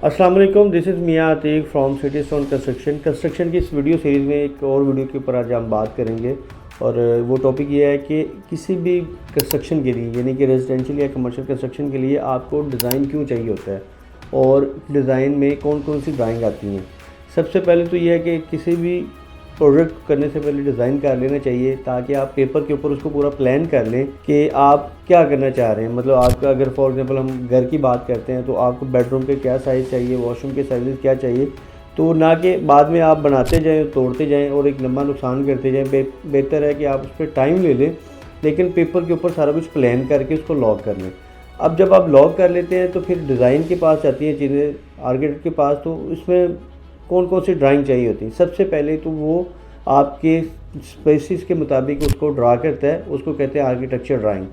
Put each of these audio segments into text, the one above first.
अस्सलाम वालेकुम, this is Miyan Atiq from city stone construction की इस वीडियो सीरीज़ में एक और वीडियो के ऊपर आज हम बात करेंगे। और वो टॉपिक ये है कि किसी भी कंस्ट्रक्शन के लिए यानी कि रेजिडेंशियल या कमर्शियल कंस्ट्रक्शन के लिए आपको डिज़ाइन क्यों चाहिए होता है और डिज़ाइन में कौन कौन सी ड्राइंग आती हैं। सबसे पहले तो ये है कि किसी भी प्रोजेक्ट करने से पहले डिज़ाइन कर लेना चाहिए ताकि आप पेपर के ऊपर उसको पूरा प्लान कर लें कि आप क्या करना चाह रहे हैं। मतलब आपका अगर फॉर एग्जांपल हम घर की बात करते हैं तो आपको बेडरूम के क्या साइज़ चाहिए, वॉशरूम के साइज़ क्या चाहिए, तो ना कि बाद में आप बनाते जाएं, तोड़ते जाएं और एक लंबा नुकसान करते जाएं। बेहतर है कि आप उस पर टाइम ले लें, लेकिन पेपर के ऊपर सारा कुछ प्लान करके उसको लॉक कर लें। अब जब आप लॉक कर लेते हैं तो फिर डिज़ाइन के पास आती हैं चीज़ें, आर्किटेक्ट के पास। तो इसमें कौन कौन सी ड्राइंग चाहिए होती है। सबसे पहले तो वो आपके स्पेसिस के मुताबिक उसको ड्रा करता है, उसको कहते हैं आर्किटेक्चर ड्राइंग।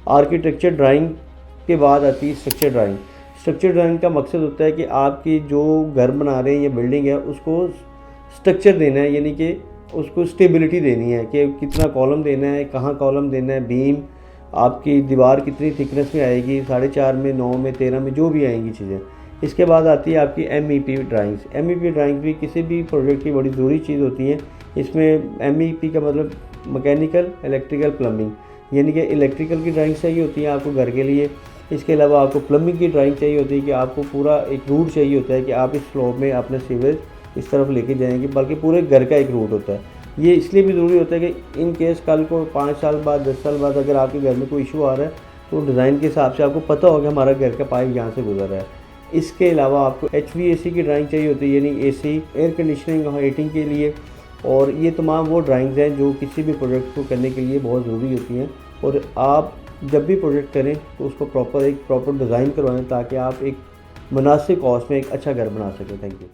आर्किटेक्चर ड्राइंग के बाद आती है स्ट्रक्चर ड्राइंग। स्ट्रक्चर ड्राइंग का मकसद होता है कि आपकी जो घर बना रहे हैं या बिल्डिंग है उसको स्ट्रक्चर देना है, यानी कि उसको स्टेबिलिटी देनी है कि कितना कॉलम देना है, कहाँ कॉलम देना है, बीम आपकी दीवार कितनी थिकनेस में आएगी, 4.5 में, 9 में, 13 में, जो भी आएंगी चीज़ें। इसके बाद आती है आपकी MEP ड्राइंग्स। MEP ड्राइंग भी किसी भी प्रोजेक्ट की बड़ी ज़रूरी चीज़ होती है। इसमें MEP का मतलब मैकेनिकल, इलेक्ट्रिकल, प्लम्बिंग, यानी कि इलेक्ट्रिकल की ड्राइंग चाहिए होती है आपको घर के लिए। इसके अलावा आपको प्लम्बिंग की ड्राइंग चाहिए होती है कि आपको पूरा एक रूट चाहिए होता है कि आप इस फ्लो में अपने सीवेज इस तरफ लेके जाएंगे, बल्कि पूरे घर का एक रूट होता है। ये इसलिए भी ज़रूरी होता है कि इन केस कल को 5 साल बाद, 10 साल बाद अगर आपके घर में कोई इशू आ रहा है तो डिज़ाइन के हिसाब से आपको पता होगा हमारा घर का पाइप यहाँ से गुजर रहा है। इसके अलावा आपको HVAC की ड्राइंग चाहिए होती है, यानी AC, एयर कंडीशनिंग और हीटिंग के लिए। और ये तमाम वो ड्राइंग्स हैं जो किसी भी प्रोजेक्ट को करने के लिए बहुत ज़रूरी होती हैं। और आप जब भी प्रोजेक्ट करें तो उसको प्रॉपर डिज़ाइन करवाएं ताकि आप एक मुनासिब कॉस्ट में एक अच्छा घर बना सकें। Thank you.